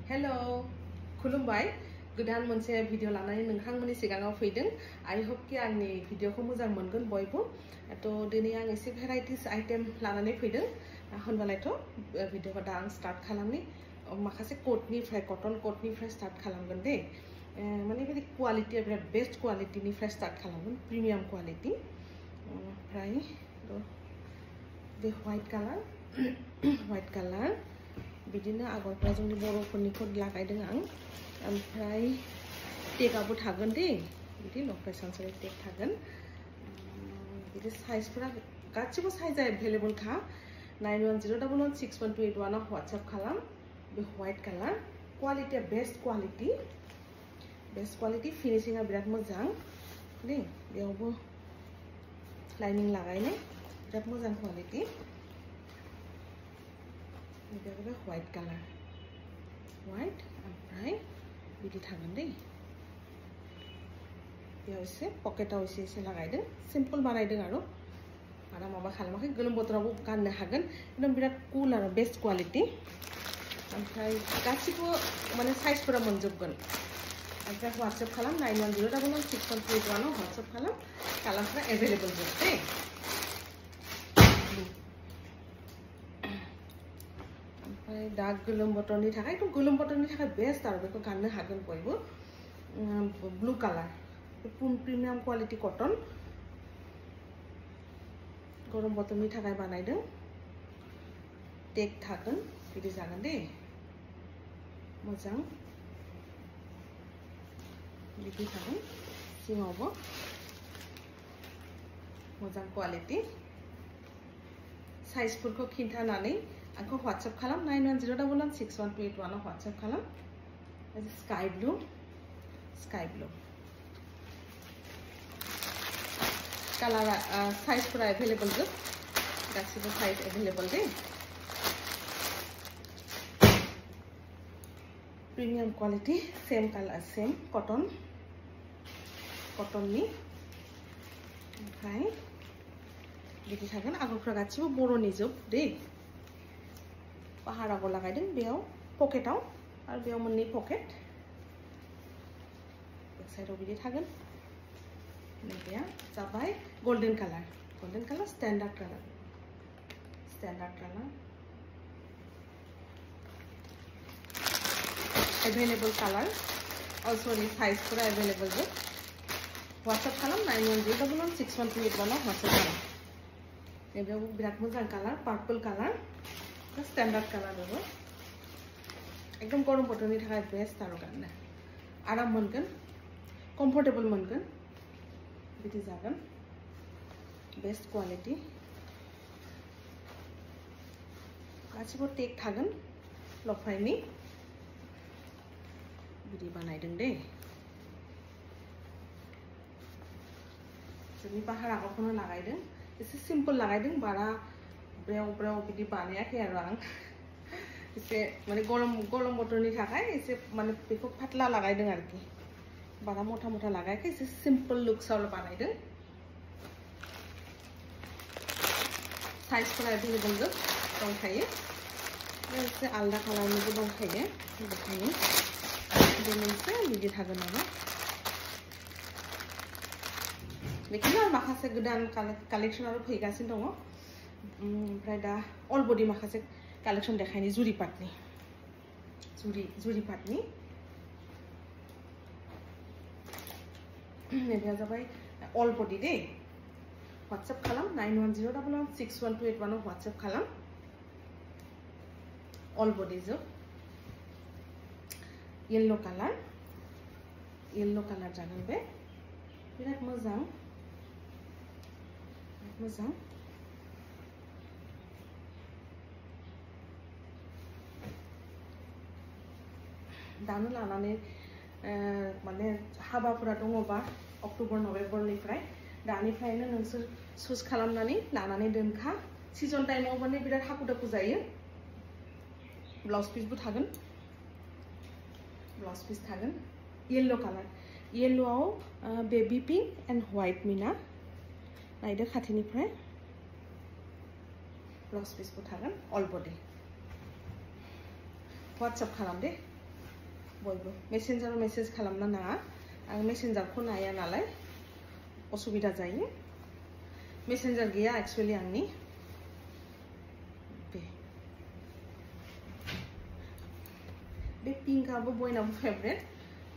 Hello, खुलुमबाय गोदान मोनसे video लानानै नोंथांमोननि सिगाङाव फैदों। I hope कि आंनि भिडिअखौ मोजां मोनगोन बयबो। तो दिनै आं एसे भेराइटिस आइटेम लानानै फैदों। होनबालायथ' भिडिअखौ दा आं स्टार्ट खालामनि। माखासे कटनिफ्राय कटन कटनिफ्राय स्टार्ट खालामगोन दे। माने बिदि क्वालिटिया बिराद बेस्ट क्वालिटिनिफ्राय स्टार्ट खालामगोन, प्रिमियाम क्वालिटि। ओमफ्राय बे व्हाइट कालार बिदिनो आगरफ्रा जोंनि बर'फोरनिखौ लागायदों आं। ओमफ्राय टेगाबो थागोन दे, बिदि लफ्राय सानसारि टेग थागोन। बिदि साइजफोरा गासिबो साइजआ एभेलेबल खा। 9101161281 आव WhatsApp खालाम। बे व्हाइट कालार क्वालिटिया बेस्ट क्वालिटि फिनिशिंआ बिराद मोजां दे। बेयावबो लाइनिं लागायनाय बिराद मोजां क्वालिटि। बेयावबो व्हाइट कालार व्हाइट ओमफ्राय बिदि थागोन दे। बेयाव एसे पकेटाव एसे लागायदों, सिम्पल बानायदों आरो बारा माबा खालामाखै। गोलोम बोथोरावबो गाननो हागोन, एकदम बिराद कुल आरो बेस्ट क्वालिटि। ओमफ्राय गासिबो माने साइजफोरा मोनजोबगोन। ओमफ्राय WhatsApp खालाम 9101161281 आव WhatsApp खालाम। कालारफ्रा एभेलेबल जोब दे। ओमफ्राय दा गोलोम बोथोरनि थाखाय बेस्ट आरो बेखौ गाननो हागोन बयबो। ब्लू कालार प्रिमियाम क्वालिटि कटन, गरम बोथोरनि थाखाय बानायदों। टेग थागोन, बिदि जागोन दे। मोजां बिदि थागोन, सिङावबो मोजां क्वालिटि। साइजफोरखौ खिन्थानानै आंखौ WhatsApp खालाम 9101161281 आव WhatsApp खालाम। स्काई ब्लू कालारा साइजफोरा एभेलेबल जोब, गासिबो साइज एभेलेबल दे। Premium quality, same colour same कटननि। ओमफ्राय बिदि थागोन। आगरफ्रा गासिबो बर'नि जोब दे। पाहार आगर लागायदों बेयाव पकेटाव, आरो बेयाव मोननै पकेट। बेक साइडआव बिदि थागोन। नैबेया जाबाय golden colour standard colour available colour also साइजफोरा एभेलेबल जोब। WhatsApp खालाम 9101161281 आव WhatsApp खालाम। नैबेयावबो बिराद मोजां colour, purple colour standard colour बेबो एकदम गरम बोथोरनि थाखाय बेस्ट आरो गाननो आराम मोनगोन, कम्फर्टेबल मोनगोन, बिदि जागोन। बेस्ट क्वालिटि गासिबो टेग थागोन लफायनि। बिदि बानायदों दे। जोंनि पाहार आगरखौनो लागायदों, एसे सिम्पल लागायदों, बारा ब्रेव बिदि बानायाखै आरो आं। एसे माने गरम बोथोरनि थाखाय एसे माने बेखौ फाटला लागायदों आरोखि, बारा मथा लागायाखै, एसे सिम्पल लुक्सआव बानायदों। साइजफोरा एभेलेबल जोब दंखायो। एसे आलदा कालारनिबो दंखायो, बेखायनो बे मोनसे बिदि थागोन आरो। बेखौनो माखासे गोदान कालेक्शन आरो फैगासिनो दङ। ओमफ्राय दा अल बडी माखासे कालेक्शन देखायनि जुरि पाटनि नैबेया जाबाय अल बडी दे। WhatsApp खालाम 9101161281 आव WhatsApp खालाम। अल बडी जोब येलो कालार जागोन बे, बिराद मोजां दानो लानानै माने हाबाफोरा दङबा अक्ट'बर नभेम्बरनिफ्राय दानिफ्रायनो नोंसोर चुज खालामनानै लानानै दोनखा। सिजन टाइमाव माने बिराद हाखु दाखु जायो। ब्लाउज पिसबो थागोन, येलो कालार, येलोआव बेबी पिंक एंड व्हाइट मिना नायदो खाथिनिफ्राय। ब्लाउज पिसबो थागोन अल बडी। WhatsApp खालाम दे। बयबो मेसेन्जाराव मेसेज खालामना नाङा आं मेसेन्जारखौ नाया नालाय असुबिदा जायो मेसेन्जार गैया एक्चुअली आंनि बे पिंकआबो बयनाबो फेभरेट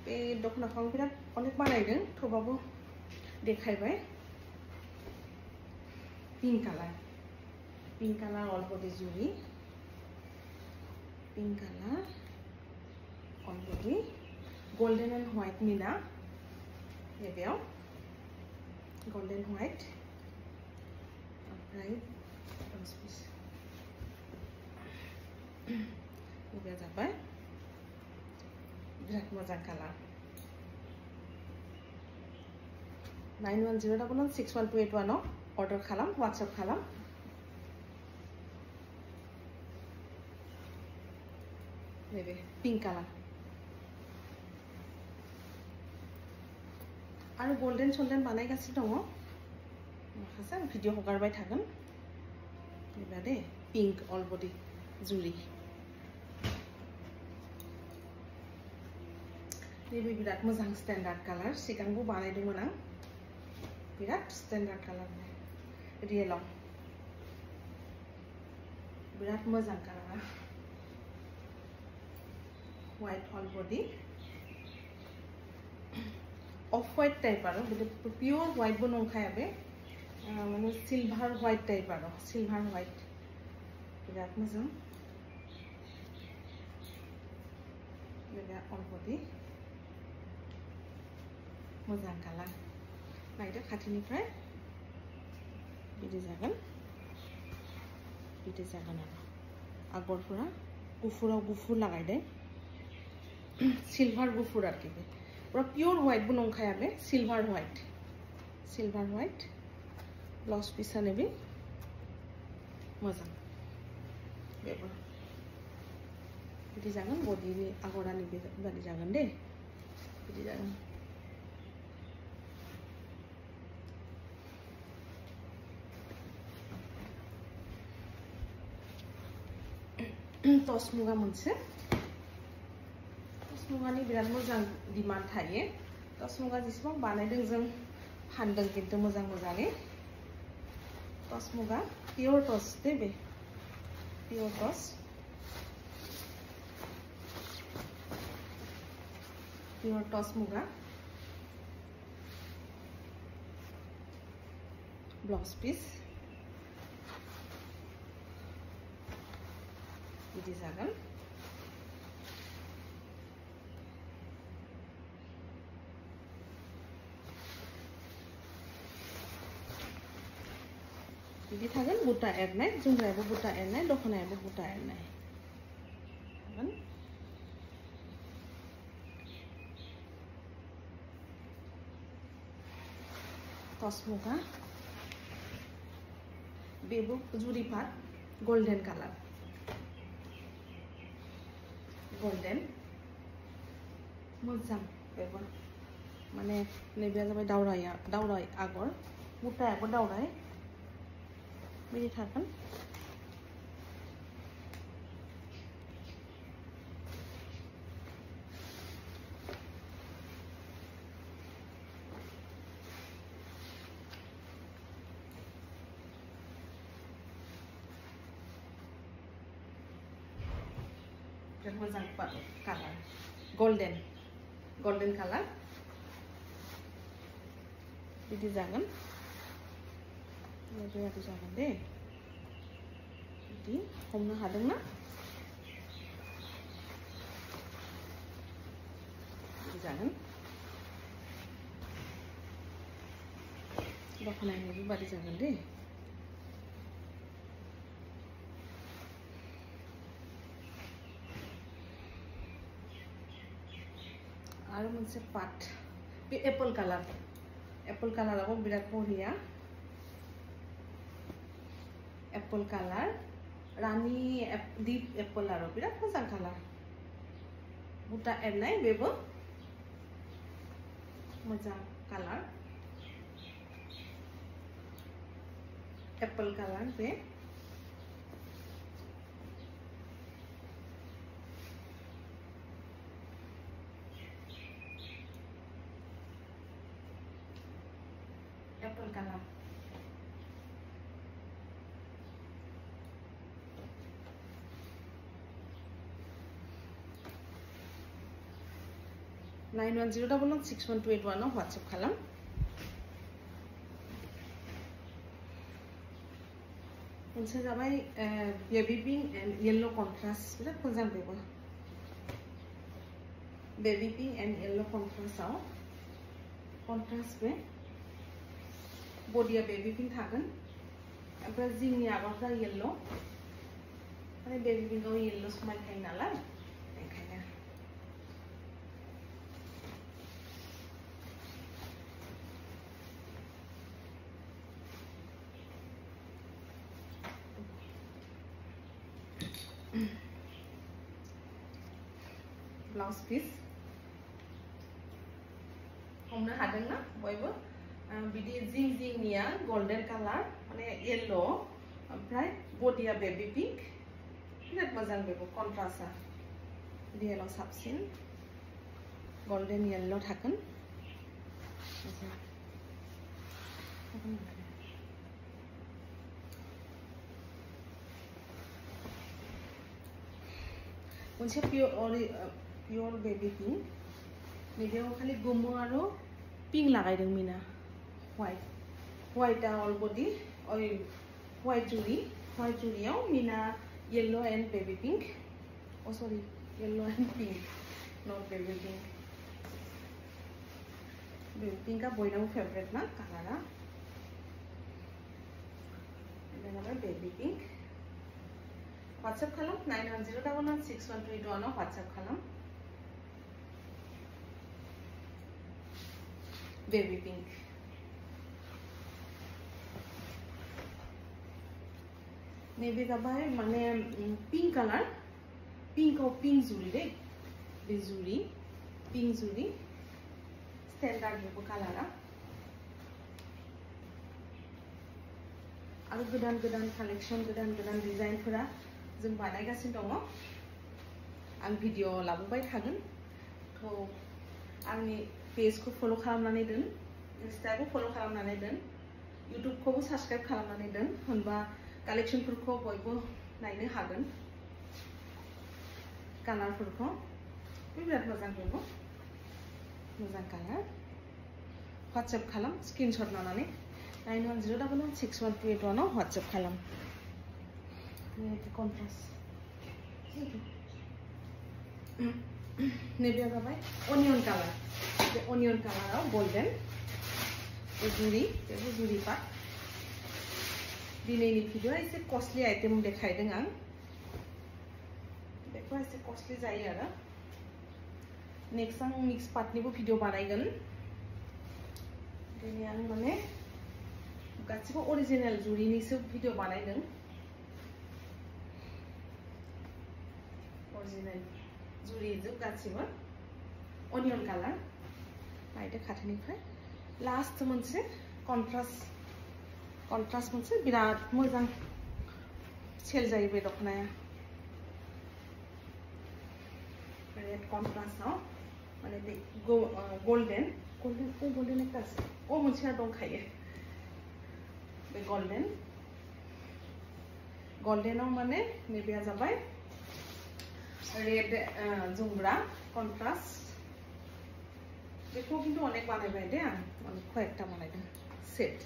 बे दखनाखौ आं बिराद अनेक बानायदों थेवबाबो देखायबाय पिंक कालार ऑल बॉडी जुरी pink colour all body golden and white Meena बेयाव गोल्डन व्हाइट ओमफ्राय बेयाव जाबाय बिराद मोजां कालार 91061281 अर्डर खालाम WhatsApp खालाम नैबे पिंक कालार आरो गोल्डन सल्डेन बानायगासिनो दङ माखासे आं भिडिअ हगारबाय थागोन बेबादे पिंक ऑल बॉडी जुरी नैबे बिराद मोजां स्टैंडार्ड कालार सिगांबो बानायदोंमोन आं बिराद स्टैंडार्ड कालार रियेलाव बिराद मोजां colour white all body of white type आरो प्योर व्हाइट बो नंखाया बे माने सिल्भार व्हाइट टाइप आरो सिल्भार व्हाइट बिराद मोजां ऑल बॉडी मोजां कालार नायदो खाथिनिफ्राय बिदि जागोन आरो आगरफोरा गुफुराव गुफुर लागायदों सिल्भार गुफुर आरोखि बे पूरा प्योर व्हाइट बो नंखाया बे सिल्भार व्हाइट ब्लाउज पिसा नैबे मोजां बेबो बिदि जागोन बडिनि आगरा नैबे बादि जागोन दे बिदि जागोन टस मुगा मोनसे टस मुगानि बिराद मोजां डिमान्ड थायो टस मुगा जेसेबां बानायदों जों फानदों किन्तु मोजाङै टस मुगा पियर टस दे बे पियर टस मुगा ब्लाउज पिस बिदि जागोन बिदि थागोन बुटा एरनाय जोमग्रायाबो बुटा एरनाय दखनायाबो बुटा एरनाय थागोन टस मुगा बेबो जुरी पाट गोल्डन कालार गोल्डन मोजां बेबो माने नैबे जाबाय दावराय आगर बुटायाबो दावराय बिदि थागोन मोजां कालार गोल्डन कालार बिदि जागोन बेबायदि जागोन दे बिदि हमनो हादोंना बिदि जागोन दखनायाबो बेबायदि जागोन दे आरो मोनसे पाट बे एप्पल कालाराबो बिराद बढिया एप्पल कालार रानी डीप एप्पल आरो बिराद मोजां कालार बुटा एरनाय बेबो मोजां कालार एप्पल कालार बे कालार (91061281) WhatsApp खालाम मोनसे जाबाय baby pink and yellow contrast बिराद मोजां बेबो baby pink and yellow contrast बे बॉडीया बेबी पिंक थागोन ओमफ्राय जिंनि आगरफ्रा येलो माने बेबी पिंकआव येलो समायखायो नालाय ओंखायनो ब्लाउज पीस हमनो हादोंना बयबो बिदि जिं जिंनिया गोल्डन कलर माने येलो ओमफ्राय बॉडीया बेबी पिंक बिराद मोजां बेबो कन्ट्रास्टआ रियेलाव साबसिन गोल्डन येलो थागोन मोनसे प्योर बेबी पिंक नैबेयाव खालि गोमो आरो पिंक लागायदों मीना व्हाइटा ऑल बॉडी व्हाइट जुरियाव मीना yellow and baby pink oh sorry yellow and pink not baby पिंका बयनाबो फेवरेट ना कालारा बेबी पिंक WhatsApp खालाम 9101161281 WhatsApp खालाम बेबी पिंक नैबे जाबाय माने पिंक कलर पिंक जुरी दे बे जुरी पिंक जुरी स्टैंडर्ड बेबो कलरा आरो गोदान कलेक्शन गोदान डिजाइनफोरा जों बानायगासिनो दङ आं भिडिअ लाबोबाय थागोन तो आंनि पेजखौ फलो खालामनानै दोन इन्स्टाखौ फलो खालामनानै दोन यूट्यूबखौबो साबस्क्राइब खालामनानै दोन होनबा कलेक्शनफोरखौ बयबो नायनो हागोन कालारफोरखौ बिराद मोजां बेबो मोजां कालार WhatsApp खालाम स्क्रिनशट लानानै 9101161281 WhatsApp खालाम कन्ट्रास्ट नैबेयाव जाबाय अनियन कालार बे अनियन कालाराव गोल्डन जुरी पाट दिनैनि भिडिअआ एसे कस्टलि आइटेम देखायदों आं बेखौ एसे कस्टलि जायो आरो नेक्स्ट आं मिक्स पाटनिबो भिडिअ बानायगोन दिनै आं माने गासिबो ओरिजिनल जुरिनिसो भिडिअ बानायदों ओरिजिनल जुरि जोब गासिबो अनियन कालार नायदो खाथिनिफ्राय लास्ट मोनसे कन्ट्रास्ट मोनसे बिराद मोजां सेल जायो बे दखनाया रेड कन्ट्रास्टआव माने बे गोल्डन एक मोनसेया दंखायो बे गोल्डनाव माने नैबेया जाबाय रेड जुमब्रा कन्ट्रास्ट बेखौ किन्तु अनेक बानायबाय दे आं अनेक कयेकटा बानायदों सेट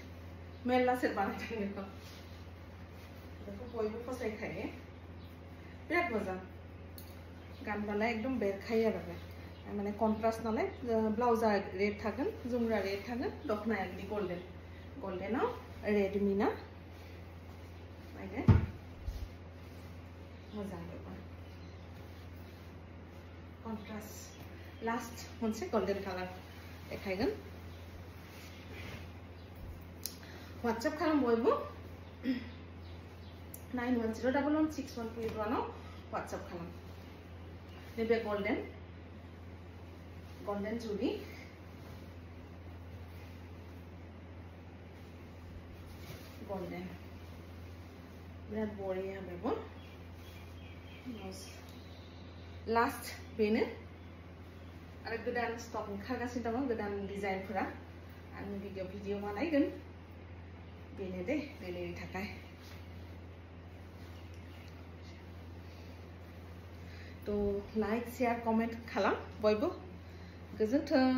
मेरला सेट बानायदों बेखौ बयबो फसायखायो बिराद मोजां गानबालाय एकदम बेरखायो आरो बे माने कन्ट्रास्ट नालाय ब्लाउजा रेड थागोन जुमब्रा रेड थागोन दखनाया बिदि गोल्डनाव रेड मीना नायदो मोजां बेबो कन्ट्रास्ट लास्ट मोनसे गोल्डन कालार देखायगोन WhatsApp खालाम बयबो 9101161281 WhatsApp खालाम नैबे गोल्डन जुरि गोल्डन बिराद बरिया बेबो लास्ट बेनो आरो गोदान स्टक ओंखारगासिनो दङ गोदान डिजाइनफोरा आं भिडिअ बानायगोन बेनो दे दिनैनि थाखाय तो लाइक शेयर कमेन्ट खालाम बयबो गोजोन्थों।